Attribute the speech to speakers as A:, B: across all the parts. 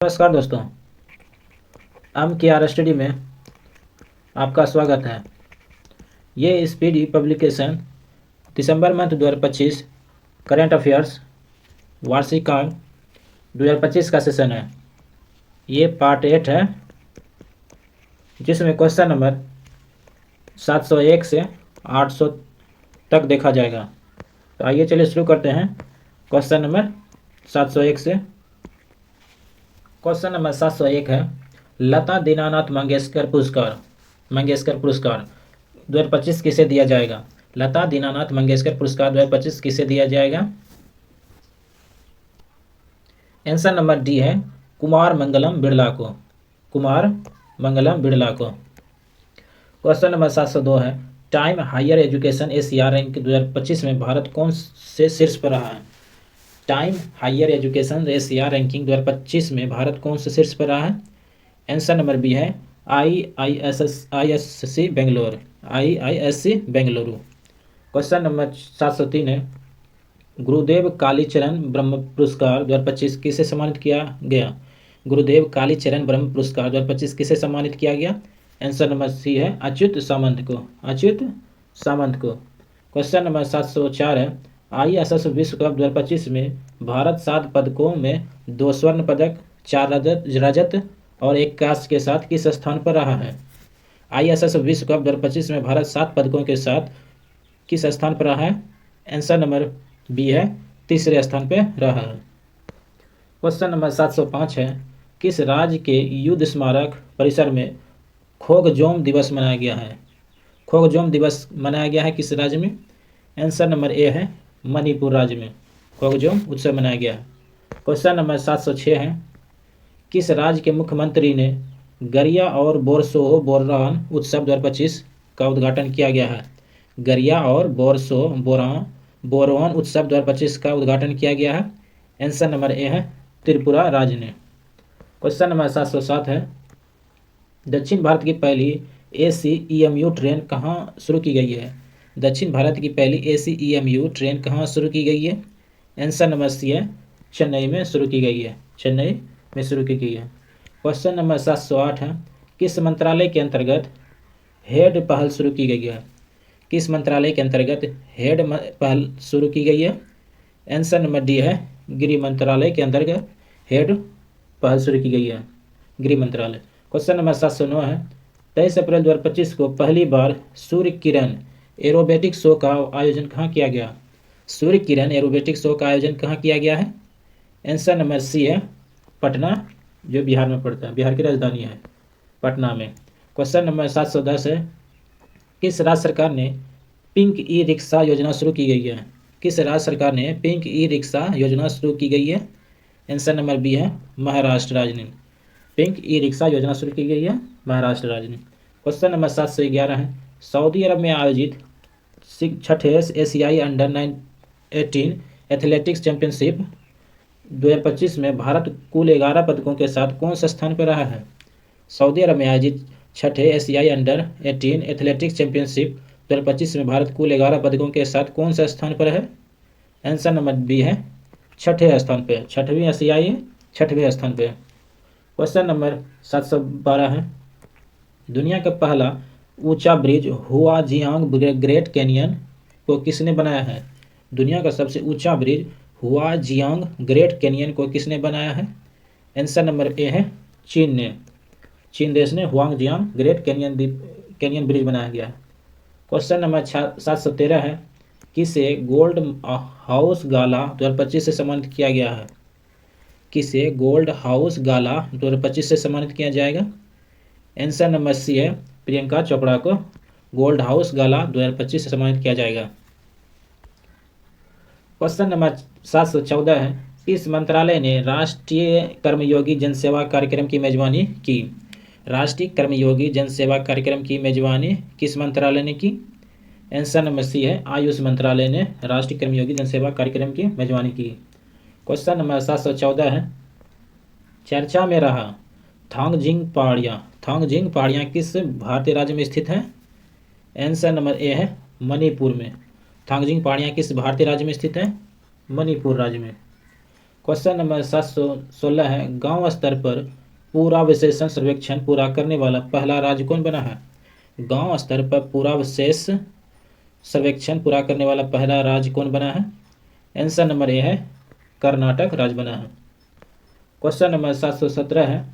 A: नमस्कार दोस्तों, एम के आर स्टडी में आपका स्वागत है। ये स्पीडी पब्लिकेशन दिसंबर मंथ 2025 करंट अफेयर्स वार्षिकांक 2025 का सेशन है। ये पार्ट 8 है, जिसमें क्वेश्चन नंबर 701 से 800 तक देखा जाएगा। तो आइए चलिए शुरू करते हैं। क्वेश्चन नंबर 701 से। क्वेश्चन नंबर 701 है, लता दीनानाथ मंगेशकर पुरस्कार 2025 किसे दिया जाएगा? लता दीनानाथ मंगेशकर पुरस्कार 2025 किसे दिया जाएगा? आंसर नंबर डी है कुमार मंगलम बिरला को। क्वेश्चन नंबर 702 है, time higher education Asia rank 2025 में भारत कौन से शीर्ष पर रहा है? Time higher education Asia ranking 2025 में भारत कौन से शीर्ष पर रहा है? आंसर नंबर बी है आईआईएससी बेंगलुरु। क्वेश्चन नंबर 703 है, गुरुदेव कालीचरण ब्रह्म पुरस्कार 2025 किसे सम्मानित किया गया? गुरुदेव कालीचरण ब्रह्म पुरस्कार 2025 किसे सम्मानित किया गया? आंसर नंबर सी है अच्युत सामंत को। क्वेश्चन नंबर 704 है, आईएसएस विश्व कप 2025 में भारत 7 पदकों में 2 स्वर्ण पदक, 4 रजत और 1 कांस्य के साथ किस स्थान पर रहा है? आईएसएस विश्व कप 2025 में भारत 7 पदकों के साथ किस स्थान पर रहा है? आंसर नंबर बी है तीसरे स्थान पर रहा है। क्वेश्चन नंबर 705 है, किस राज्य के युद्ध स्मारक परिसर में खोगजोम दिवस मनाया गया है? खोगजोम दिवस मनाया गया है किस राज्य में? आंसर नंबर ए है मणिपुर राज्य में खोगजोम उत्सव मनाया गया है। क्वेश्चन नंबर 706 है, किस राज्य के मुख्यमंत्री ने गरिया और बोरसो-बोरआन उत्सव 2025 का उद्घाटन किया गया है? गरिया और बोरसो-बोरआन उत्सव 2025 का उद्घाटन किया गया है। आंसर नंबर ए है त्रिपुरा राज्य ने। क्वेश्चन नंबर 707 है, दक्षिण भारत की पहली ACEMU ट्रेन कहाँ शुरू की गई है? दक्षिण भारत की पहली ACEMU ट्रेन कहाँ शुरू की गई है? आंसर नंबर सी है चेन्नई में शुरू की गई है। क्वेश्चन नंबर 708 है, किस मंत्रालय के अंतर्गत हेड पहल शुरू की गई है? किस मंत्रालय के अंतर्गत हेड पहल शुरू की गई है? आंसर नंबर डी है गृह मंत्रालय के अंतर्गत हेड पहल शुरू की गई है, गृह मंत्रालय। क्वेश्चन नंबर 709 है, 23 अप्रैल 2025 को पहली बार सूर्य किरण एरोबेटिक शो का आयोजन कहाँ किया गया? सूर्य किरण एरोबेटिक शो का आयोजन कहाँ किया गया है? आंसर नंबर सी है पटना, जो बिहार में पड़ता है, बिहार की राजधानी है पटना में। क्वेश्चन नंबर 710 है, किस राज्य सरकार ने पिंक ई रिक्शा योजना शुरू की गई है? किस राज्य सरकार ने पिंक ई रिक्शा योजना शुरू की गई है? आंसर नंबर बी है महाराष्ट्र राज्य ने पिंक ई रिक्शा योजना शुरू की गई है, महाराष्ट्र राज्य ने। क्वेश्चन नंबर 711 है, सऊदी अरब में आयोजित 6ठे एशियाई अंडर 18 एथलेटिक्स चैंपियनशिप 2025 में भारत कुल 11 पदकों के साथ कौन सा स्थान पर रहा है? सऊदी अरब में आयोजित 6ठे एशियाई अंडर 18 एथलेटिक्स चैंपियनशिप 2025 में भारत कुल 11 पदकों के साथ कौन सा स्थान पर है? आंसर नंबर बी है 6ठे स्थान पे, 6वीं एशियाई 6वें स्थान पे। क्वेश्चन नंबर 712 है, दुनिया का पहला ऊंचा ब्रिज हुआजियांग ग्रेट कैनियन को किसने बनाया है? दुनिया का सबसे ऊंचा ब्रिज हुआजियांग ग्रेट कैनियन को किसने बनाया है? आंसर नंबर ए है चीन देश ने हुआजियांग ग्रेट कैनियन ब्रिज बनाया गया है। क्वेश्चन नंबर 713 है, किसे गोल्ड हाउस गाला 2025 से सम्मानित किया गया है? किसे गोल्ड हाउस गाला 2025 से सम्मानित किया जाएगा? आंसर नंबर सी है प्रियंका चोपड़ा को गोल्ड हाउस गाला 2025 से सम्मानित किया जाएगा। क्वेश्चन नंबर 714 है, किस मंत्रालय ने राष्ट्रीय कर्मयोगी जनसेवा कार्यक्रम की मेजबानी की? राष्ट्रीय कर्मयोगी जनसेवा कार्यक्रम की मेजबानी किस मंत्रालय ने की? आंसर नंबर सी है आयुष मंत्रालय ने राष्ट्रीय कर्मयोगी जनसेवा कार्यक्रम की मेजबानी की। क्वेश्चन नंबर 714 है, चर्चा में रहा थांगजिंग पहाड़ियाँ किस भारतीय राज्य में स्थित है? आंसर नंबर ए है मणिपुर में। थांगजिंग पहाड़ियाँ किस भारतीय राज्य में स्थित है? मणिपुर राज्य में। क्वेश्चन नंबर 716 है, गांव स्तर पर पूरा विशेषण सर्वेक्षण पूरा करने वाला पहला राज्य कौन बना है? गांव स्तर पर पूरा विशेष सर्वेक्षण पूरा करने वाला पहला राज्य कौन बना है? आंसर नंबर ए है कर्नाटक राज्य बना है। क्वेश्चन नंबर 717 है,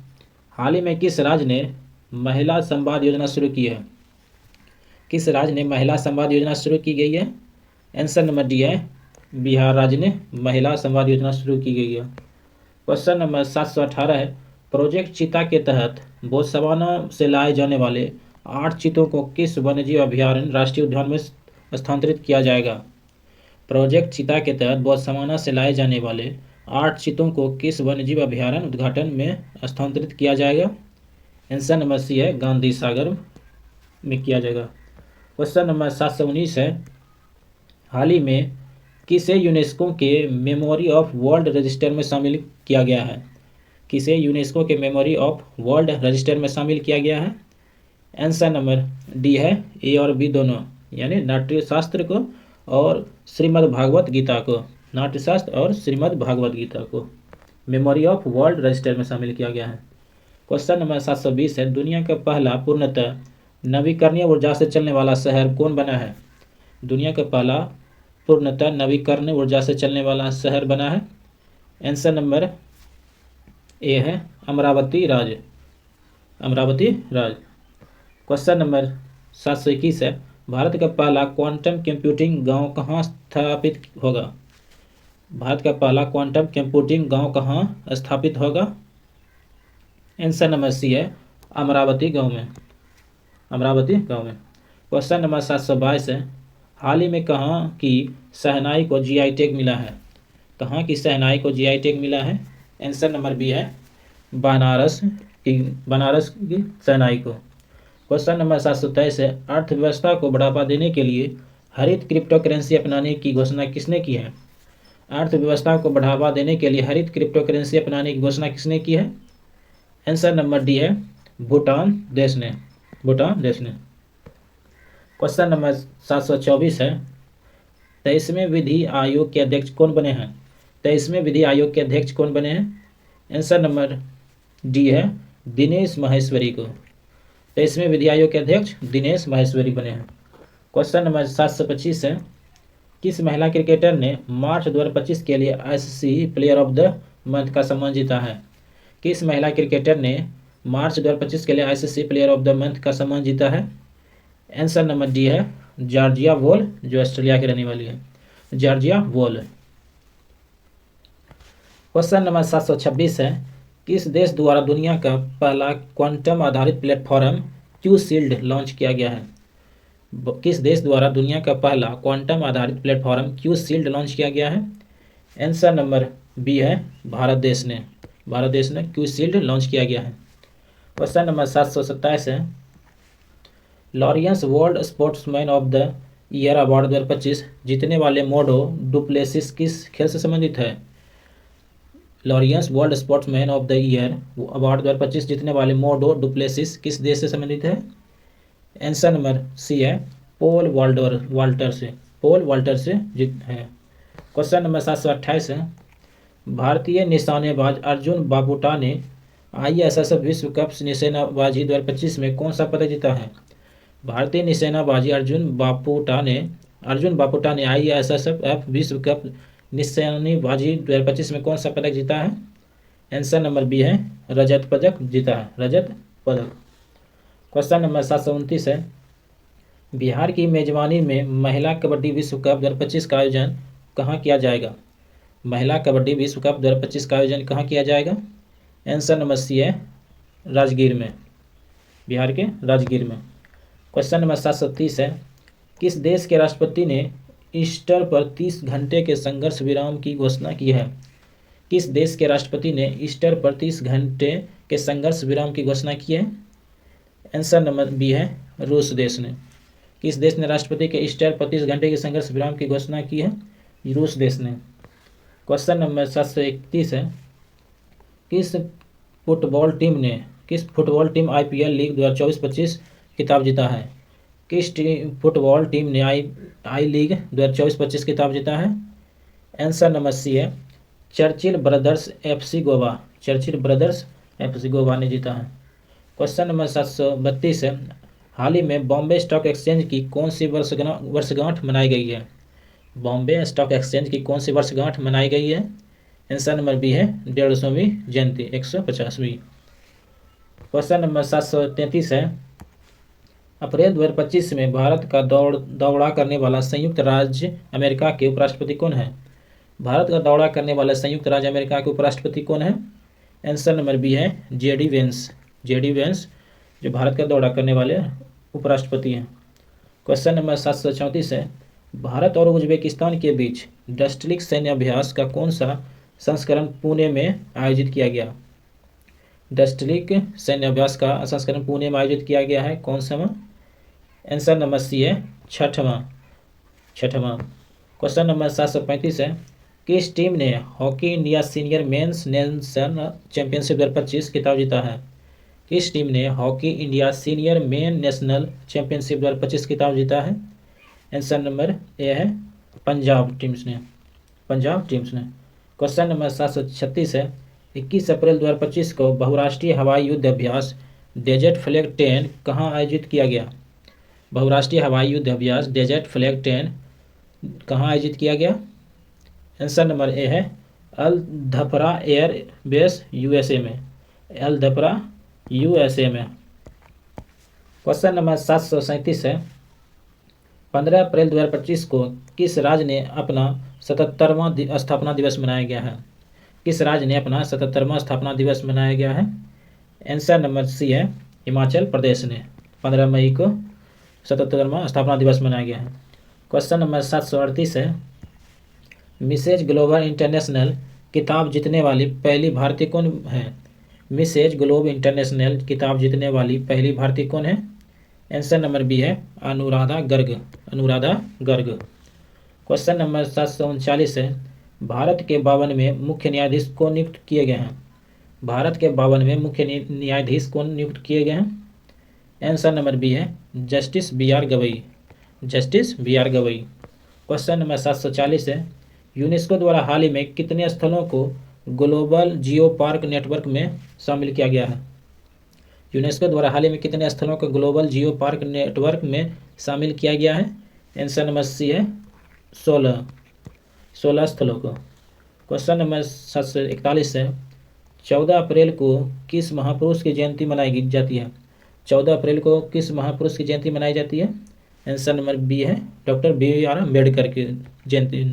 A: हाल ही में किस राज्य ने महिला संवाद योजना शुरू की है? किस राज्य ने महिला संवाद योजना शुरू की गई है? आंसर नंबर डी है बिहार राज्य ने महिला संवाद योजना शुरू की गई है। क्वेश्चन नंबर 718 है, प्रोजेक्ट चीता के तहत बोत्सवाना से लाए जाने वाले 8 चीतों को किस वन्यजीव अभयारण्य राष्ट्रीय उद्यान में स्थानांतरित किया जाएगा? प्रोजेक्ट चीता के तहत बोत्सवाना से लाए जाने वाले 8 चीतों को किस वन्यजीव अभयारण्य उद्घाटन में स्थानांतरित किया जाएगा? आंसर नंबर सी है गांधी सागर में किया जाएगा। क्वेश्चन नंबर 719 है, हाल ही में किसे यूनेस्को के मेमोरी ऑफ वर्ल्ड रजिस्टर में शामिल किया गया है? किसे यूनेस्को के मेमोरी ऑफ वर्ल्ड रजिस्टर में शामिल किया गया है? आंसर नंबर डी है ए और बी दोनों, यानी नाट्यशास्त्र को और श्रीमद् भागवत गीता को, नाट्यशास्त्र और श्रीमद् भागवत गीता को मेमोरी ऑफ वर्ल्ड रजिस्टर में शामिल किया गया है। क्वेश्चन नंबर 720 है, दुनिया का पहला पूर्णतः नवीकरणीय ऊर्जा से चलने वाला शहर कौन बना है? दुनिया का पहला पूर्णतः नवीकरणीय ऊर्जा से चलने वाला शहर बना है। आंसर नंबर ए है अमरावती राज्य, अमरावती राज्य। क्वेश्चन नंबर 721 है, भारत का पहला क्वांटम कंप्यूटिंग गांव कहाँ स्थापित होगा? भारत का पहला क्वांटम कंप्यूटिंग गांव कहाँ स्थापित होगा? आंसर नंबर सी है अमरावती गांव में, अमरावती गांव में। क्वेश्चन नंबर 722 है, हाल ही में कहाँ की शहनाई को जीआई टैग मिला है? कहाँ की शहनाई को जीआई टैग मिला है? आंसर नंबर बी है बनारस की, बनारस की शहनाई को। क्वेश्चन नंबर 723 है, अर्थव्यवस्था को बढ़ावा देने के लिए हरित क्रिप्टो करेंसी अपनाने की घोषणा किसने की है? अर्थव्यवस्था को बढ़ावा देने के लिए हरित क्रिप्टो करेंसी अपनाने की घोषणा किसने की है? आंसर नंबर डी है भूटान देश ने, भूटान देश ने। क्वेश्चन नंबर 724 है, 23वें विधि आयोग के अध्यक्ष कौन बने हैं? 23वें विधि आयोग के अध्यक्ष कौन बने हैं? आंसर नंबर डी है दिनेश माहेश्वरी को, 23वें विधि आयोग के अध्यक्ष दिनेश माहेश्वरी बने हैं। क्वेश्चन नंबर 725 है, किस महिला क्रिकेटर ने मार्च 2025 के लिए ICC player of the month का सम्मान जीता है? किस महिला क्रिकेटर ने मार्च 2025 के लिए ICC player of the month का सम्मान जीता है? आंसर नंबर डी है जॉर्जिया वॉल, जो ऑस्ट्रेलिया की रहने वाली है, जॉर्जिया वॉल। क्वेश्चन नंबर 726 है, किस देश द्वारा दुनिया का पहला क्वांटम आधारित प्लेटफॉर्म क्यू शील्ड लॉन्च किया गया है? किस देश द्वारा दुनिया का पहला क्वांटम आधारित प्लेटफॉर्म क्यू शील्ड लॉन्च किया गया है? आंसर नंबर बी है भारत देश ने, भारत देश ने क्यू शील्ड लॉन्च किया गया है। क्वेश्चन नंबर 727 है, Laureus world sportsman of the year award 2025 जीतने वाले मोडो डुप्लेसिस किस खेल से संबंधित है? Laureus world sportsman of the year award 2025 जीतने वाले मोडो डुप्लेसिस किस देश से संबंधित है? आंसर नंबर सी है पोल वाल्टर से, पोल वाल्टर से जीत है। क्वेश्चन नंबर 728 है, भारतीय निशानेबाज अर्जुन बापुटा ने ISSF विश्व कप निशानेबाजी 2025 में कौन सा पदक जीता है? भारतीय निशानेबाजी अर्जुन बापुटा ने ISSF विश्व कप निशानेबाजी 2025 में कौन सा पदक जीता है? आंसर नंबर बी है रजत पदक जीता है, रजत पदक। क्वेश्चन नंबर 729 है, बिहार की मेजबानी में महिला कबड्डी विश्व कप 2025 का आयोजन कहाँ किया जाएगा? महिला कबड्डी विश्व कप 2025 का आयोजन कहाँ किया जाएगा? आंसर नंबर सी है राजगीर में, बिहार के राजगीर में। क्वेश्चन नंबर 730 है, किस देश के राष्ट्रपति ने ईस्टर पर 30 घंटे के संघर्ष विराम की घोषणा की है? किस देश के राष्ट्रपति ने ईस्टर पर 30 घंटे के संघर्ष विराम की घोषणा की है? आंसर नंबर बी है रूस देश ने। किस देश ने राष्ट्रपति के ईस्टर पर 30 घंटे के संघर्ष विराम की घोषणा की है? रूस देश ने। क्वेश्चन नंबर 731 है, किस फुटबॉल टीम IPL लीग 2024-25 खिताब जीता है? किस फुटबॉल टीम ने आई लीग 2024-25 खिताब जीता है? आंसर नंबर सी है Churchill brothers FC Goa, Churchill brothers FC Goa ने जीता है। क्वेश्चन नंबर 732 है, हाल ही में बॉम्बे स्टॉक एक्सचेंज की कौन सी वर्षगांठ मनाई गई है? बॉम्बे स्टॉक एक्सचेंज की कौन सी वर्षगांठ मनाई गई है? आंसर नंबर बी है 150वीं जयंती, 150वीं। क्वेश्चन नंबर 733 है, अप्रैल 2025 में भारत का दौरा करने वाला संयुक्त राज्य अमेरिका के उपराष्ट्रपति कौन है? भारत का दौरा करने वाला संयुक्त राज्य अमेरिका के उपराष्ट्रपति कौन है? आंसर नंबर बी है JD वेंस, JD वेंस जो भारत का दौरा करने वाले उपराष्ट्रपति हैं। क्वेश्चन नंबर 734 है, भारत और उज्बेकिस्तान के बीच डस्टलिक सैन्य अभ्यास का कौन सा संस्करण पुणे में आयोजित किया गया? डस्टलिक सैन्य अभ्यास का संस्करण पुणे में आयोजित किया गया है, कौन सा? आंसर नंबर सी है छठवां। क्वेश्चन नंबर 735 है, किस टीम ने hockey India senior mains national championship 2025 खिताब जीता है? किस टीम ने hockey India senior main national championship 2025 खिताब जीता है? आंसर नंबर ए है पंजाब टीम्स ने, पंजाब टीम्स ने। क्वेश्चन नंबर 736 है, 21 अप्रैल 2025 को बहुराष्ट्रीय हवाई युद्ध अभ्यास डेजर्ट फ्लैग 10 कहाँ आयोजित किया गया? बहुराष्ट्रीय हवाई युद्ध अभ्यास डेजर्ट फ्लैग 10 कहाँ आयोजित किया गया? आंसर नंबर ए है अल धफरा एयर बेस USA में, अल धफरा USA में। क्वेश्चन नंबर 737 है, 15 अप्रैल 2025 को किस राज्य ने अपना 77वां स्थापना दिवस मनाया गया है? किस राज्य ने अपना 77वां स्थापना दिवस मनाया गया है? आंसर नंबर सी है हिमाचल प्रदेश ने, 15 मई को 77वां स्थापना दिवस मनाया गया है। क्वेश्चन नंबर 738 है, मिसेज ग्लोबल इंटरनेशनल किताब जीतने वाली पहली भारतीय कौन है? मिसेज ग्लोब इंटरनेशनल किताब जीतने वाली पहली भारतीय कौन है? आंसर नंबर बी है अनुराधा गर्ग, अनुराधा गर्ग। क्वेश्चन नंबर 739 है, भारत के 52वें मुख्य न्यायाधीश कौन नियुक्त किए गए हैं? भारत के 52वें मुख्य न्यायाधीश कौन नियुक्त किए गए हैं? आंसर नंबर बी है justice BR Gavai, justice BR Gavai. Question number 740 है, यूनेस्को द्वारा हाल ही में कितने स्थलों को ग्लोबल जियो पार्क नेटवर्क में शामिल किया गया है? यूनेस्को द्वारा हाल ही में कितने स्थलों को ग्लोबल जियो पार्क नेटवर्क में शामिल किया गया है? आंसर नंबर सी है 16 स्थलों को। क्वेश्चन नंबर 741 है, 14 अप्रैल को किस महापुरुष की जयंती मनाई जाती है? 14 अप्रैल को किस महापुरुष की जयंती मनाई जाती है? आंसर नंबर बी है डॉक्टर BR अम्बेडकर की जयंती।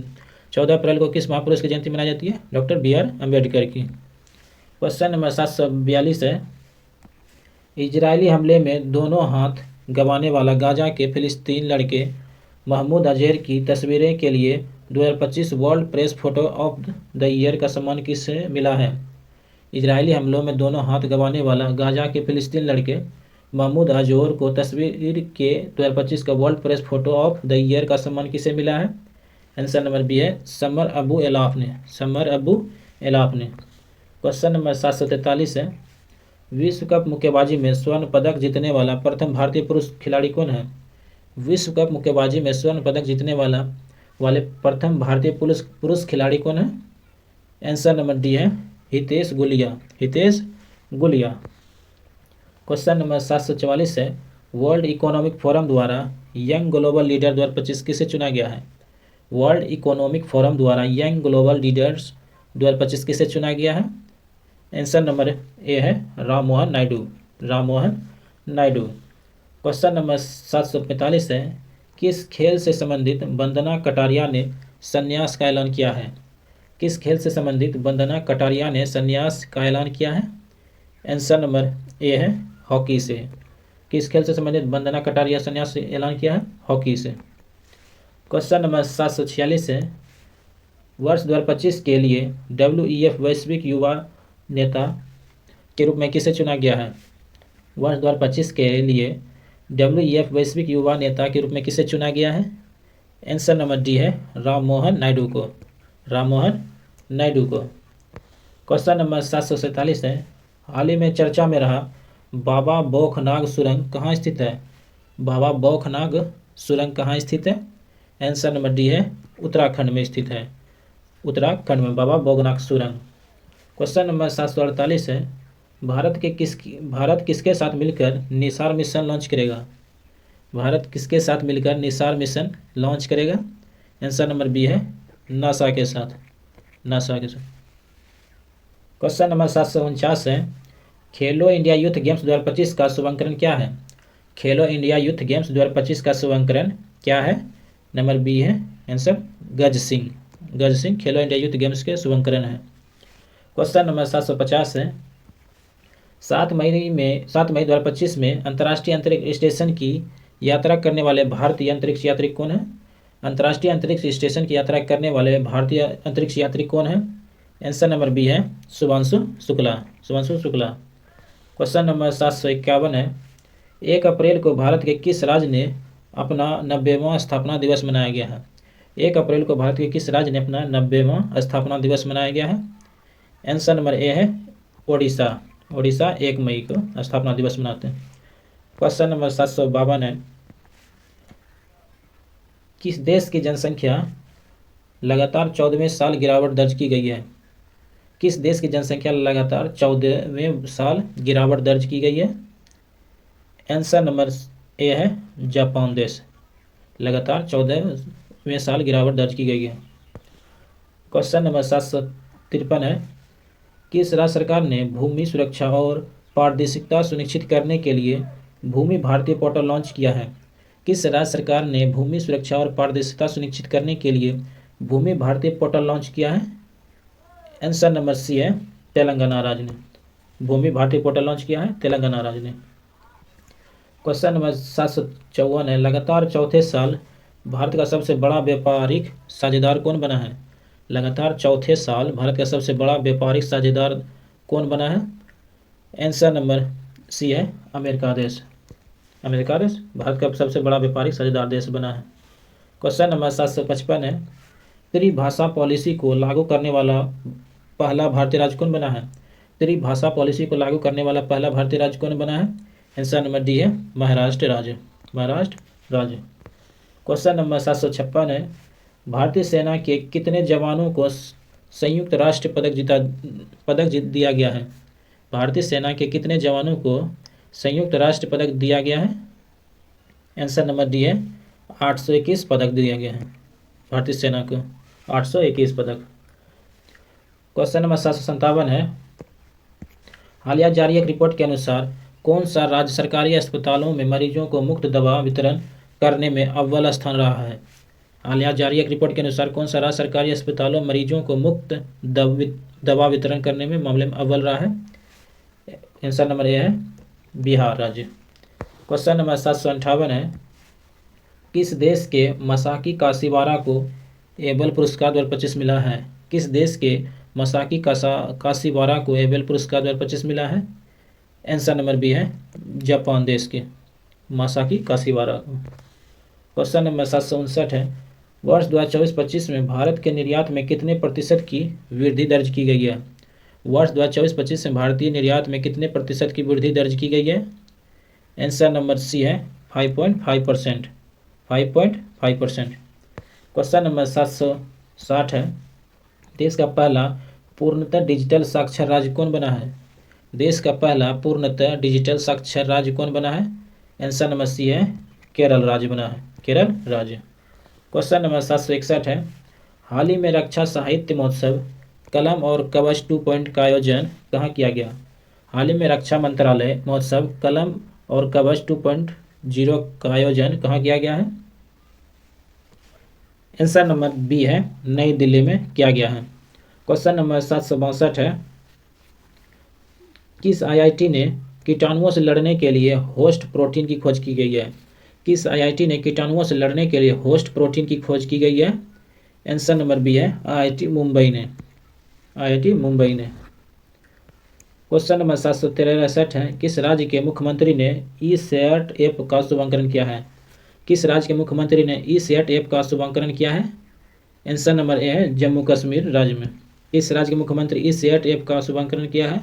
A: 14 अप्रैल को किस महापुरुष की जयंती मनाई जाती है? डॉक्टर BR अम्बेडकर की। क्वेश्चन नंबर 742 है, इजरायली हमले में दोनों हाथ गंवाने वाला गाजा के फिलिस्तीन लड़के महमूद अजहर की तस्वीरें के लिए 2025 world press photo of the year का सम्मान किसे मिला है? इजरायली हमलों में दोनों हाथ गंवाने वाला गाजा के फिलिस्तीन लड़के महमूद अजहर को तस्वीर के 2025 का world press photo of the year का सम्मान किसे मिला है? आंसर नंबर बी है समर अबू एलाफ ने, समर अबू एलाफ ने। क्वेश्चन नंबर 743 है, विश्व कप मुक्केबाजी में स्वर्ण पदक जीतने वाला प्रथम भारतीय पुरुष खिलाड़ी कौन है? विश्व कप मुक्केबाजी में स्वर्ण पदक जीतने वाले प्रथम भारतीय पुरुष खिलाड़ी कौन है? आंसर नंबर डी है हितेश गुलिया, हितेश गुलिया। क्वेश्चन नंबर 744 है, वर्ल्ड इकोनॉमिक फोरम द्वारा यंग ग्लोबल लीडर 2025 किसे चुना गया है? वर्ल्ड इकोनॉमिक फोरम द्वारा यंग ग्लोबल लीडर्स 2025 किसे चुना गया है? आंसर नंबर ए है राम मोहन नायडू, राम मोहन नायडू। क्वेश्चन नंबर 745 है, किस खेल से संबंधित वंदना कटारिया ने संन्यास का ऐलान किया है? किस खेल से संबंधित वंदना कटारिया ने संन्यास का ऐलान किया है? आंसर नंबर ए है हॉकी से। किस खेल से संबंधित वंदना कटारिया संन्यास से ऐलान किया है? हॉकी से। क्वेश्चन नंबर 746 है, वर्ष 2025 के लिए WEF वैश्विक युवा नेता के रूप में किसे चुना गया है? वर्ष 2025 के लिए WEF वैश्विक युवा नेता के रूप में किसे चुना गया है? आंसर नंबर डी है राम मोहन नायडू को, राम मोहन नायडू को। क्वेश्चन नंबर 747 है, हाल ही में चर्चा में रहा बाबा बौखनाग सुरंग कहाँ स्थित है? बाबा बौखनाग सुरंग कहाँ स्थित है? आंसर नंबर डी है उत्तराखंड में स्थित है। उत्तराखंड में बाबा बोगनाथ सुरंग। क्वेश्चन नंबर 748 है, भारत किसके साथ मिलकर निसार मिशन लॉन्च करेगा? भारत किसके साथ मिलकर निसार मिशन लॉन्च करेगा? आंसर नंबर बी है नासा के साथ, नासा के साथ। क्वेश्चन नंबर 749 है, खेलो इंडिया यूथ गेम्स 2025 का शुभांकरण क्या है? खेलो इंडिया यूथ गेम्स 2025 का शुभांकरण क्या है? नंबर बी है आंसर गज सिंह, गज सिंह खेलो इंडिया यूथ गेम्स के शुभांकरण है। क्वेश्चन नंबर 750 है, 7 मई 2025 में अंतर्राष्ट्रीय अंतरिक्ष स्टेशन की यात्रा करने वाले भारतीय अंतरिक्ष यात्री कौन है? अंतर्राष्ट्रीय अंतरिक्ष स्टेशन की यात्रा करने वाले भारतीय अंतरिक्ष यात्री कौन है? आंसर नंबर बी है शुभांशु शुक्ला, शुभांशु शुक्ला। क्वेश्चन नंबर 751 है, 1 अप्रैल को भारत के किस राज्य ने अपना 90वां स्थापना दिवस मनाया गया है? 1 अप्रैल को भारत के किस राज्य ने अपना 90वां स्थापना दिवस मनाया गया है? आंसर नंबर ए है ओडिशा, ओडिशा 1 मई को स्थापना दिवस मनाते हैं। क्वेश्चन नंबर 752 है, किस देश की जनसंख्या लगातार 14वें साल गिरावट दर्ज की गई है? किस देश की जनसंख्या लगातार 14वें साल गिरावट दर्ज की गई है? आंसर नंबर ए है जापान देश, लगातार 14वें साल गिरावट दर्ज की गई है। क्वेश्चन नंबर 753 है, किस राज्य सरकार ने भूमि सुरक्षा और पारदर्शिता सुनिश्चित करने के लिए भूमि भारतीय पोर्टल लॉन्च किया है? किस राज्य सरकार ने भूमि सुरक्षा और पारदर्शिता सुनिश्चित करने के लिए भूमि भारतीय पोर्टल लॉन्च किया है? आंसर नंबर सी है तेलंगाना राज्य ने भूमि भारतीय पोर्टल लॉन्च किया है, तेलंगाना राज्य ने। क्वेश्चन नंबर 754 है, लगातार चौथे साल भारत का सबसे बड़ा व्यापारिक साझेदार कौन बना है? लगातार चौथे साल भारत का सबसे बड़ा व्यापारिक साझेदार कौन बना है? आंसर नंबर सी है अमेरिका देश, अमेरिका देश भारत का सबसे बड़ा व्यापारिक साझेदार देश बना है। क्वेश्चन नंबर 755 है, त्रिभाषा पॉलिसी को लागू करने वाला पहला भारतीय राज्य कौन बना है? त्रिभाषा पॉलिसी को लागू करने वाला पहला भारतीय राज्य कौन बना है? आंसर नंबर डी है महाराष्ट्र राज्य, महाराष्ट्र राज्य। क्वेश्चन नंबर 756 है, भारतीय सेना के कितने जवानों को संयुक्त राष्ट्र पदक दिया गया है? भारतीय सेना के कितने जवानों को संयुक्त राष्ट्र पदक दिया गया है? आंसर नंबर डी है 821 पदक दिया गया है भारतीय सेना को, 821 पदक। क्वेश्चन नंबर 757 है, हालिया जारी एक रिपोर्ट के अनुसार कौन सा राज्य सरकारी अस्पतालों में मरीजों को मुफ्त दवा वितरण करने में अव्वल स्थान रहा है? हालिया जारी एक रिपोर्ट के अनुसार कौन सा राज्य सरकारी अस्पतालों में मरीजों को मुफ्त दवा वितरण करने में मामले में अव्वल रहा है? आंसर नंबर ए है बिहार राज्य। क्वेश्चन नंबर 758 है, किस देश के मसाकी काशीवारा को एबल पुरस्कार 2025 मिला है? किस देश के मसाकी काशीवारा को एबल पुरस्कार 2025 मिला है? आंसर नंबर बी है जापान देश के मसाकी काशीवारा को। क्वेश्चन नंबर 759 है, वर्ष 2024-25 में भारत के निर्यात में कितने प्रतिशत की वृद्धि दर्ज की गई है? वर्ष 2024-25 में भारतीय निर्यात में कितने प्रतिशत की वृद्धि दर्ज की गई है? आंसर नंबर सी है 5.5%, 5.5%। क्वेश्चन नंबर 760 है, देश का पहला पूर्णतः डिजिटल साक्षर राज्य कौन बना है? देश का पहला पूर्णतः डिजिटल साक्षर राज्य कौन बना है? आंसर नंबर सी है केरल राज्य बना है, केरल राज्य। क्वेश्चन नंबर 761 है, हाल ही में रक्षा साहित्य महोत्सव कलम और कवच 2 का आयोजन कहाँ किया गया? हाल ही में रक्षा मंत्रालय महोत्सव कलम और कवच 2.0 का आयोजन कहाँ किया गया है? आंसर नंबर बी है नई दिल्ली में किया गया है। क्वेश्चन नंबर 762 है, किस आईआईटी ने कीटाणुओं से लड़ने के लिए होस्ट प्रोटीन की खोज की गई है? किस आईआईटी ने कीटाणुओं से लड़ने के लिए होस्ट प्रोटीन की खोज की गई है? आंसर नंबर बी है आईआईटी मुंबई ने, आईआईटी मुंबई ने। क्वेश्चन नंबर 763 है, किस राज्य के मुख्यमंत्री ने ई-सेट ऐप का शुभारंभ किया है? किस राज्य के मुख्यमंत्री ने ई-सेट ऐप का शुभारंभ किया है? आंसर नंबर ए है जम्मू कश्मीर राज्य में। इस राज्य के मुख्यमंत्री ई-सेट ऐप का शुभारंभ किया है?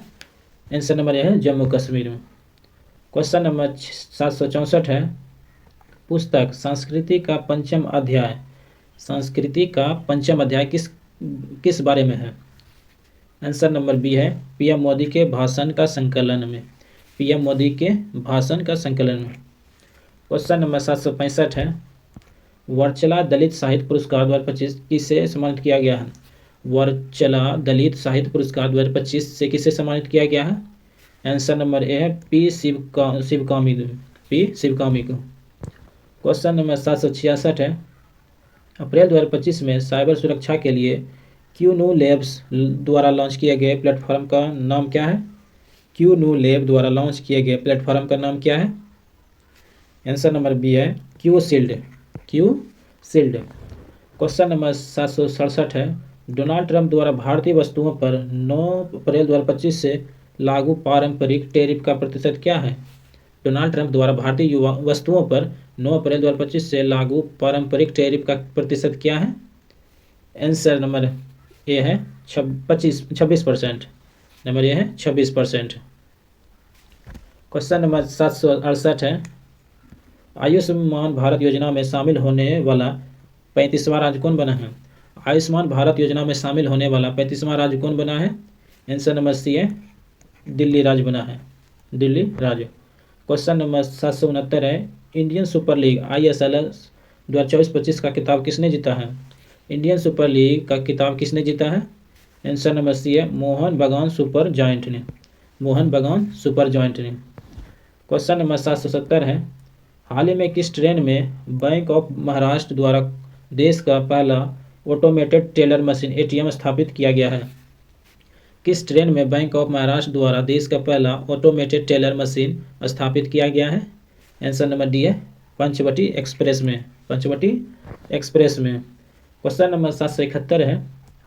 A: आंसर नंबर ए है जम्मू कश्मीर में। क्वेश्चन नंबर 764 है, पुस्तक संस्कृति का पंचम अध्याय किस किस बारे में है? आंसर नंबर बी है पीएम मोदी के भाषण का संकलन में। पीएम मोदी के भाषण का संकलन में। क्वेश्चन नंबर 765 है वर्चला दलित साहित्य पुरस्कार 2025 किसे सम्मानित किया गया है? वर्चला दलित साहित्य पुरस्कार 2025 से किसे सम्मानित किया गया है? आंसर नंबर ए है पी शिवकामी को। क्वेश्चन नंबर 766 है अप्रैल 2025 में साइबर सुरक्षा के लिए क्यूनू लैब्स द्वारा लॉन्च किए गए प्लेटफॉर्म का नाम क्या है? क्यूनू लैब द्वारा लॉन्च किए गए प्लेटफॉर्म का नाम क्या है? आंसर नंबर बी है क्यू शील्ड। क्वेश्चन नंबर 767 है डोनाल्ड ट्रंप द्वारा भारतीय वस्तुओं पर 9 अप्रैल 2025 से लागू पारंपरिक टैरिफ का प्रतिशत क्या है? डोनाल्ड ट्रंप द्वारा भारतीय वस्तुओं पर 9 अप्रैल 2025 से लागू पारंपरिक टैरिफ का प्रतिशत क्या है? आंसर नंबर ए है 26%। नंबर ए है 26%। क्वेश्चन नंबर 768 है आयुष्मान भारत योजना में शामिल होने वाला 35वां राज्य कौन बना है? आयुष्मान भारत योजना में शामिल होने वाला 35वां राज्य कौन बना है? आंसर नंबर सी है दिल्ली राज्य बना है। दिल्ली राज्य। क्वेश्चन नंबर 769 है इंडियन सुपर लीग ISL 2024-25 का खिताब किसने जीता है? इंडियन सुपर लीग का खिताब किसने जीता है? आंसर नंबर सी है मोहन बगान सुपर जॉइंट ने। क्वेश्चन नंबर 770 है हाल ही में किस ट्रेन में बैंक ऑफ महाराष्ट्र द्वारा देश का पहला ऑटोमेटेड टेलर मशीन ATM स्थापित किया गया है? किस ट्रेन में बैंक ऑफ महाराष्ट्र द्वारा देश का पहला ऑटोमेटेड टेलर मशीन स्थापित किया गया है? आंसर नंबर डी है पंचवटी एक्सप्रेस में। क्वेश्चन नंबर 771 है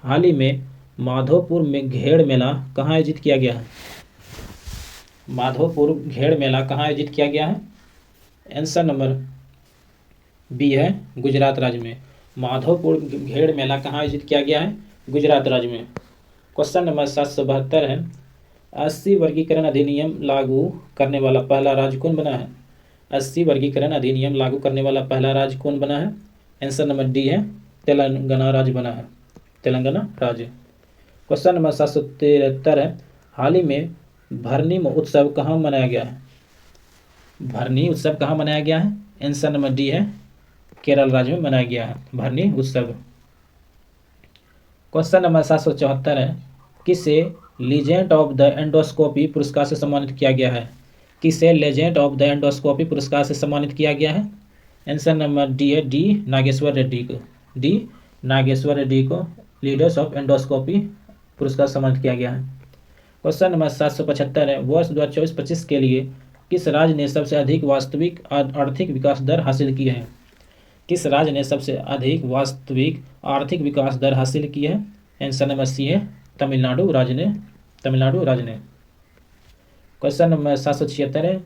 A: हाल ही में माधोपुर में घेड़ मेला कहाँ आयोजित किया गया है? माधोपुर घेड़ मेला कहाँ आयोजित किया गया है? आंसर नंबर बी है गुजरात राज्य में। माधोपुर घेड़ मेला कहाँ आयोजित किया गया है? गुजरात राज्य में। क्वेश्चन नंबर 772 है 80 वर्गीकरण अधिनियम लागू करने वाला पहला राज्य कौन बना है? 80 वर्गीकरण अधिनियम लागू करने वाला पहला राज्य कौन बना है? आंसर नंबर डी है तेलंगाना राज्य बना है। तेलंगाना राज्य। क्वेश्चन नंबर 773 है हाल ही में भरनी उत्सव कहाँ मनाया गया है? भरनी उत्सव कहाँ मनाया गया है? आंसर नंबर डी है केरल राज्य में मनाया गया है भरनी उत्सव। क्वेश्चन नंबर 774 है किसे लीजेंड ऑफ द एंडोस्कोपी पुरस्कार से सम्मानित किया गया है? किसे लेजेंड ऑफ द एंडोस्कोपी पुरस्कार से सम्मानित किया गया है? आंसर नंबर डी है डी नागेश्वर रेड्डी को लीडर्स ऑफ एंडोस्कोपी पुरस्कार सम्मानित किया गया है। क्वेश्चन नंबर 775 है वर्ष 2024-25 के लिए किस राज्य ने सबसे अधिक वास्तविक आर्थिक विकास दर हासिल की है? किस राज्य ने सबसे अधिक वास्तविक आर्थिक विकास दर हासिल की है? आंसर नंबर सी है तमिलनाडु राज्य ने। क्वेश्चन नंबर 776 है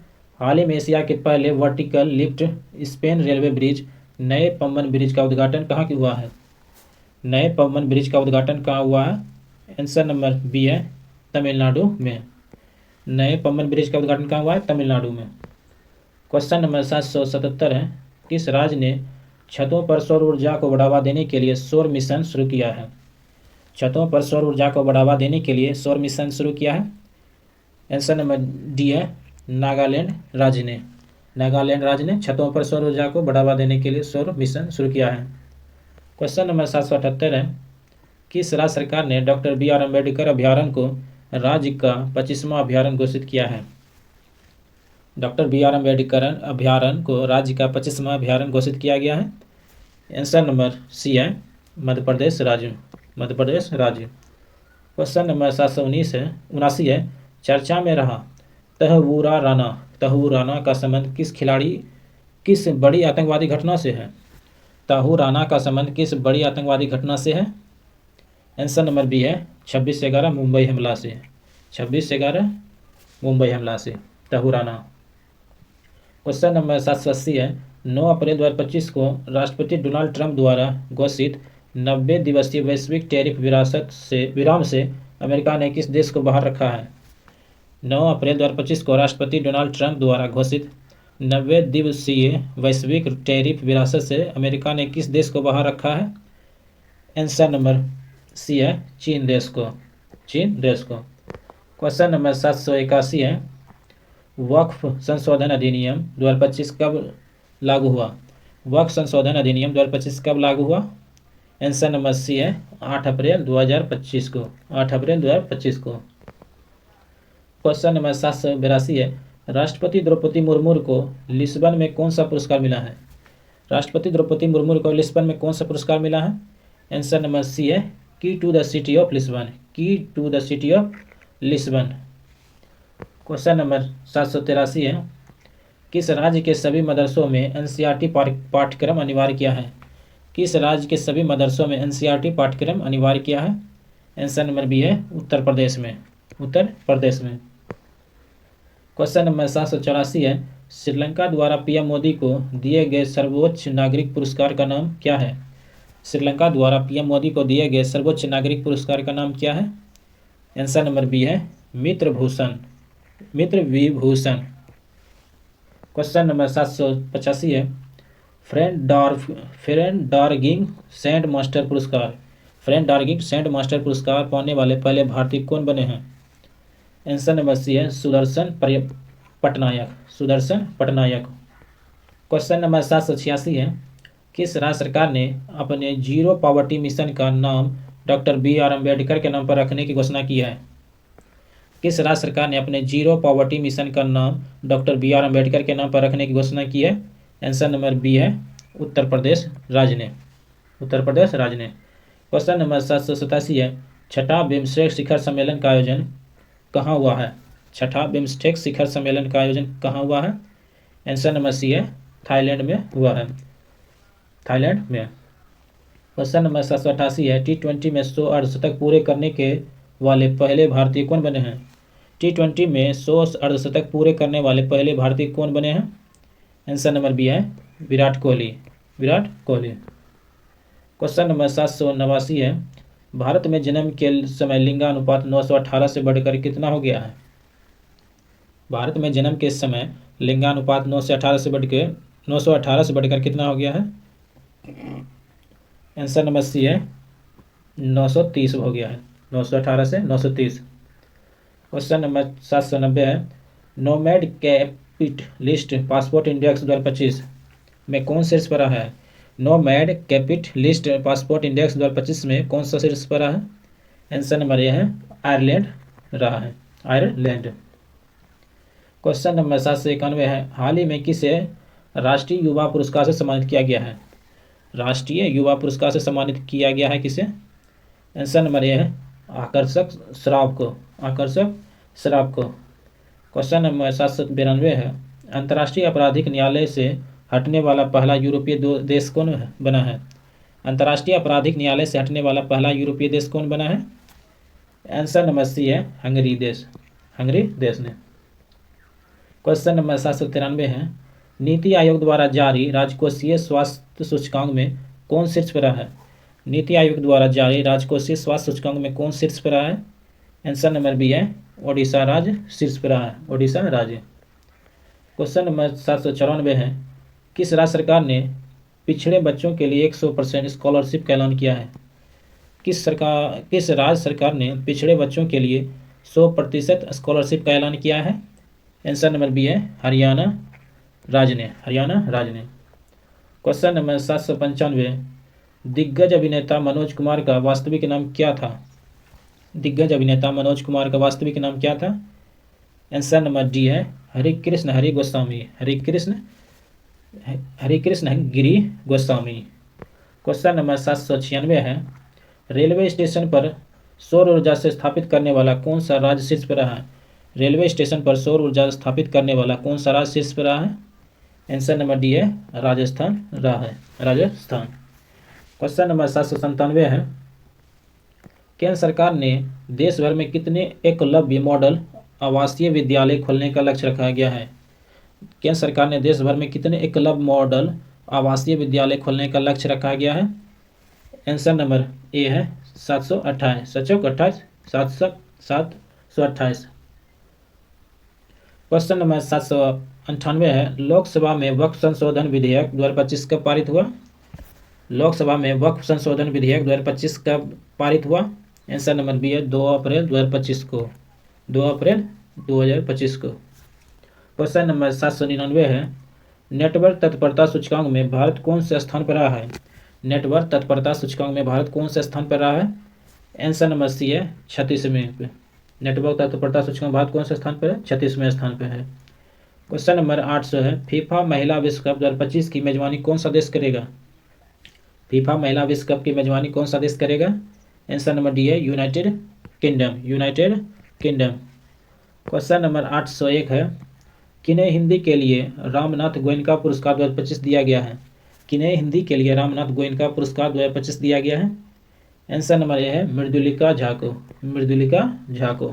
A: हाल ही में एशिया के पहले vertical lift Spain railway bridge नए पम्बन ब्रिज का उद्घाटन कहाँ हुआ है? नए पम्बन ब्रिज का उद्घाटन कहाँ हुआ है? आंसर नंबर बी है तमिलनाडु में। नए पम्बन ब्रिज का उद्घाटन कहाँ हुआ है? तमिलनाडु में। क्वेश्चन नंबर 777 है किस राज्य ने छतों पर सौर ऊर्जा को बढ़ावा देने के लिए सौर मिशन शुरू किया है? छतों पर सौर ऊर्जा को बढ़ावा देने के लिए सौर मिशन शुरू किया है? आंसर नंबर डी है नागालैंड राज्य ने छतों पर सौर ऊर्जा को बढ़ावा देने के लिए सौर मिशन शुरू किया है। क्वेश्चन नंबर 778 है किस राज्य सरकार ने डॉक्टर BR अम्बेडकर अभयारण्य को राज्य का 25वां अभयारण्य घोषित किया है? डॉक्टर BR अम्बेडकर अभयारण्य को राज्य का 25वां अभयारण्य घोषित किया गया है। आंसर नंबर सी है मध्य प्रदेश राज्य। क्वेश्चन नंबर 779 है चर्चा में रहा तहवूरा राना का संबंध किस बड़ी आतंकवादी घटना से है? तहू राना का संबंध किस बड़ी आतंकवादी घटना से है? आंसर नंबर बी है 26/11 मुंबई हमला से। 26/11 मुंबई हमला से तहू राना। क्वेश्चन नंबर 780 है 9 अप्रैल 2025 को राष्ट्रपति डोनाल्ड ट्रंप द्वारा घोषित 90 दिवसीय वैश्विक टैरिफ विराम से अमेरिका ने किस देश को बाहर रखा है? 9 अप्रैल 2025 को राष्ट्रपति डोनाल्ड ट्रंप द्वारा घोषित 90 दिवसीय वैश्विक टैरिफ विरासत से अमेरिका ने किस देश को बाहर रखा है? आंसर नंबर सी है चीन देश को, चीन देश को। क्वेश्चन नंबर 781 है, वक्फ संशोधन अधिनियम 2025 कब लागू हुआ? वक्फ संशोधन अधिनियम 2025 कब लागू हुआ? आंसर नंबर सी है 8 अप्रैल 2025 को, 8 अप्रैल 2025 को। क्वेश्चन नंबर 782 है, राष्ट्रपति द्रौपदी मुर्मू को लिस्बन में कौन सा पुरस्कार मिला है? राष्ट्रपति द्रौपदी मुर्मू को लिस्बन में कौन सा पुरस्कार मिला है? आंसर नंबर सी है की to the city of Lisbon, की to the city of Lisbon. Question number 783 है, किस राज्य के सभी मदरसों में एनसीईआरटी पाठ्यक्रम अनिवार्य किया है? किस राज्य के सभी मदरसों में एनसीईआरटी पाठ्यक्रम अनिवार्य किया है? आंसर नंबर बी है उत्तर प्रदेश में, उत्तर प्रदेश में। क्वेश्चन नंबर 784 है, श्रीलंका द्वारा पीएम मोदी को दिए गए सर्वोच्च नागरिक पुरस्कार का नाम क्या है? श्रीलंका द्वारा पीएम मोदी को दिए गए सर्वोच्च नागरिक पुरस्कार का नाम क्या है? आंसर नंबर बी है मित्र भूषण, मित्र विभूषण। क्वेश्चन नंबर 785 है, फ्रेंडार्गिंग सेंट मास्टर पुरस्कार, फ्रेंडार्गिंग सेंट मास्टर पुरस्कार पाने वाले पहले भारतीय कौन बने हैं? आंसर नंबर सी है सुदर्शन पटनायक, सुदर्शन पटनायक। क्वेश्चन नंबर 786 है, किस राज्य सरकार ने अपने जीरो पॉवर्टी मिशन का नाम डॉक्टर BR अम्बेडकर के नाम पर रखने की घोषणा की है? किस राज्य सरकार ने अपने जीरो पॉवर्टी मिशन का नाम डॉक्टर BR अम्बेडकर के नाम पर रखने की घोषणा की है? आंसर नंबर बी है उत्तर प्रदेश राज्य ने, उत्तर प्रदेश राज्य ने। क्वेश्चन नंबर 787 है, छठा बिम्स्टेक शिखर सम्मेलन का आयोजन कहाँ हुआ है? छठा बिम्स्टेक शिखर सम्मेलन का आयोजन कहाँ हुआ है? आंसर नंबर सी है थाईलैंड में हुआ है, थाईलैंड में। क्वेश्चन नंबर 788 है, T20 में 100 अर्धशतक पूरे करने के वाले पहले भारतीय कौन बने हैं? T20 में 100 अर्धशतक पूरे करने वाले पहले भारतीय कौन बने हैं? आंसर नंबर बी है विराट कोहली, विराट कोहली। क्वेश्चन नंबर 789 है, भारत में जन्म के समय लिंगानुपात 918 से बढ़कर कितना हो गया है? भारत में जन्म के समय लिंगानुपात 918 से बढ़कर कितना हो गया है? आंसर नंबर सी है 930 हो गया है, 918 से 930। क्वेश्चन नंबर 790 है, नोमैड कैपिटलिस्ट पासपोर्ट इंडेक्स 2025 में कौन शीर्ष पर रहा है? नोमैड कैपिटलिस्ट पासपोर्ट इंडेक्स 2025 में कौन सा शीर्ष पर रहा है? आंसर नंबर ए है आयरलैंड रहा है, आयरलैंड। क्वेश्चन नंबर 791 है, हाल ही में किसे राष्ट्रीय युवा पुरस्कार से सम्मानित किया गया है? राष्ट्रीय युवा पुरस्कार से सम्मानित किया गया है किसे? आंसर नंबर ए है आकर्षक श्राव को, आकर्षक श्राव को। क्वेश्चन नंबर 792 है, अंतर्राष्ट्रीय आपराधिक न्यायालय से हटने वाला पहला यूरोपीय देश कौन बना है? अंतर्राष्ट्रीय आपराधिक न्यायालय से हटने वाला पहला यूरोपीय देश कौन बना है? आंसर नंबर सी है हंगरी देश, हंगरी देश ने। क्वेश्चन नंबर 793 है, नीति आयोग द्वारा जारी राजकोषीय स्वास्थ्य सूचकांक में कौन शीर्ष पर रहा है? नीति आयोग द्वारा जारी राजकोषीय स्वास्थ्य सूचकांक में कौन शीर्ष पर रहा है? आंसर नंबर बी है ओडिशा राज्य शीर्ष पर रहा है, ओडिशा राज्य। क्वेश्चन नंबर 794 है, किस राज्य सरकार ने पिछड़े बच्चों के लिए 100% स्कॉलरशिप का ऐलान किया है? किस राज्य सरकार ने पिछड़े बच्चों के लिए 100% स्कॉलरशिप का ऐलान किया है? आंसर नंबर बी है हरियाणा राज्य ने, हरियाणा राज्य ने। क्वेश्चन नंबर 795, दिग्गज अभिनेता मनोज कुमार का वास्तविक नाम क्या था? दिग्गज अभिनेता मनोज कुमार का वास्तविक नाम क्या था? आंसर नंबर डी है हरिकृष्ण हरि गोस्वामी, हरिकृष्ण गिरी गोस्वामी। क्वेश्चन नंबर 796 है, रेलवे स्टेशन पर सौर ऊर्जा से स्थापित करने वाला कौन सा राज्य शीर्ष पर रहा है? रेलवे स्टेशन पर सौर ऊर्जा स्थापित करने वाला कौन सा राज्य शीर्ष पर रहा है? आंसर नंबर डी है राजस्थान रहा है, राजस्थान। क्वेश्चन नंबर 797 है, केंद्र सरकार ने देश भर में कितने एकलव्य मॉडल आवासीय विद्यालय खोलने का लक्ष्य रखा गया है? केंद्र सरकार ने देश भर में कितने एकलव्य मॉडल आवासीय विद्यालय खोलने का लक्ष्य रखा गया है? आंसर नंबर ए है 728, 728। क्वेश्चन नंबर 798 है, लोकसभा में वक्फ संशोधन विधेयक 2025 कब पारित हुआ? लोकसभा में वक्फ संशोधन विधेयक 2025 कब पारित हुआ? आंसर नंबर बी है 2 अप्रैल 2025 को। 2 अप्रैल 2025 को। क्वेश्चन नंबर 799 है, नेटवर्क तत्परता सूचकांक में भारत कौन से स्थान पर रहा है? नेटवर्क तत्परता सूचकांक में भारत कौन से स्थान पर रहा है? आंसर नंबर सी है 36वें पे। नेटवर्क तत्परता सूचकांक भारत कौन से स्थान पर है? 36वें स्थान पर है। क्वेश्चन नंबर 800 है, फीफा महिला विश्व कप 2025 की मेजबानी कौन सा देश करेगा? फीफा महिला विश्व कप की मेजबानी कौन सा देश करेगा? आंसर नंबर डी है United kingdom. United kingdom. Question number 801 है, किन्हें हिंदी के लिए रामनाथ गोयनका पुरस्कार 2025 दिया गया है? किन्हें हिंदी के लिए रामनाथ गोयनका पुरस्कार 2025 दिया गया है? आंसर नंबर ए है मृदुलिका झा को। मृदुलिका झा को।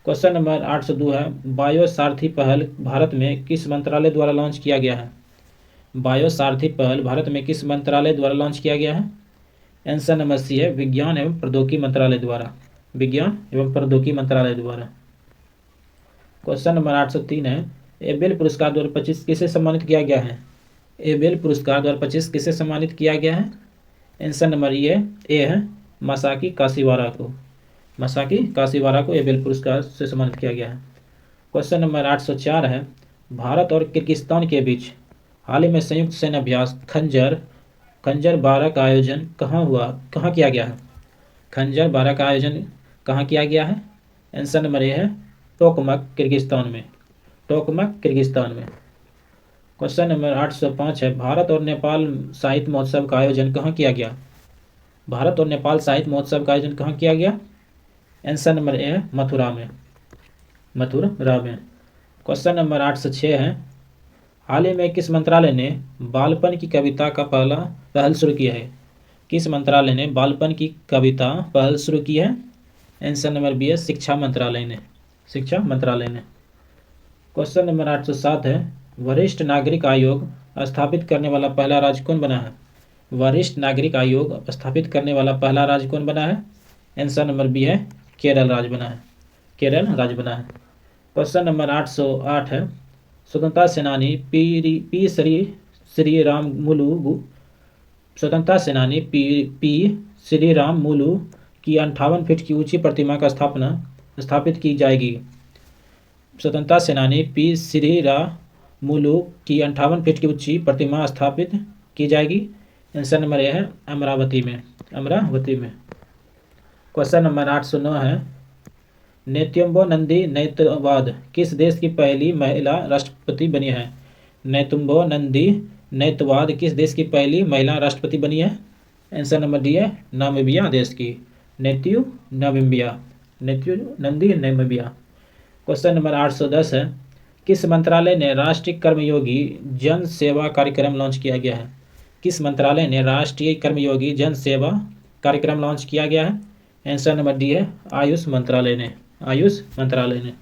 A: क्वेश्चन नंबर 802 है, बायो सारथी पहल भारत में किस मंत्रालय द्वारा लॉन्च किया गया है? बायो सारथी पहल भारत में किस मंत्रालय द्वारा लॉन्च किया गया है? आंसर नंबर सी है विज्ञान एवं प्रौद्योगिकी मंत्रालय द्वारा। विज्ञान एवं प्रौद्योगिकी मंत्रालय द्वारा। क्वेश्चन नंबर 803 है, एबेल पुरस्कार 2025 किसे सम्मानित किया गया है? एबेल पुरस्कार 2025 किसे सम्मानित किया गया है? आंसर नंबर ए है मासाकी काशीवारा को। मासाकी काशीवारा को एबेल पुरस्कार से सम्मानित किया गया है। क्वेश्चन नंबर 804 है, भारत और किर्गिस्तान के बीच हाल ही में संयुक्त सैन्य अभ्यास खंजर 12 का आयोजन कहाँ किया गया है? खंजर 12 का आयोजन कहाँ किया गया है? आंसर नंबर ए है टोकमक किर्गिस्तान में। टोकमक किर्गिस्तान में। क्वेश्चन नंबर 805 है, भारत और नेपाल साहित्य महोत्सव का आयोजन कहाँ किया गया? भारत और नेपाल साहित्य महोत्सव का आयोजन कहाँ किया गया? आंसर नंबर ए है मथुरा में। मथुरा में। क्वेश्चन नंबर 806 है, हाल ही में किस मंत्रालय ने बालपन की कविता का पहल शुरू किया है? किस मंत्रालय ने बालपन की कविता पहल शुरू की है? आंसर नंबर बी है शिक्षा मंत्रालय ने। शिक्षा मंत्रालय ने। क्वेश्चन नंबर 807 है, वरिष्ठ नागरिक आयोग स्थापित करने वाला पहला राज्य कौन बना है? वरिष्ठ नागरिक आयोग स्थापित करने वाला पहला राज्य कौन बना है? आंसर नंबर बी है केरल राज्य बना है। केरल राज्य बना है। क्वेश्चन नंबर 808 है, स्वतंत्रता सेनानी पी श्रीरामुलु की 58 फीट की ऊंची प्रतिमा का स्थापित की जाएगी। स्वतंत्रता सेनानी पी श्रीरामुलु की 58 फीट की ऊंची प्रतिमा स्थापित की जाएगी। आंसर नंबर ए है अमरावती में। अमरावती में। क्वेश्चन नंबर 809 है, नेतुम्बो नंदी नैतवाद किस देश की पहली महिला राष्ट्रपति बनी है? नेतुम्बो नंदी नैतवाद किस देश की पहली महिला राष्ट्रपति बनी है? आंसर नंबर डी है नामीबिया देश की। Namibia. Nandi Namibia. Question number 810 है, किस मंत्रालय ने राष्ट्रीय कर्मयोगी जन सेवा कार्यक्रम लॉन्च किया गया है? किस मंत्रालय ने राष्ट्रीय कर्मयोगी जन सेवा कार्यक्रम लॉन्च किया गया है? आंसर नंबर डी है आयुष मंत्रालय ने। आयुष मंत्रालय ने।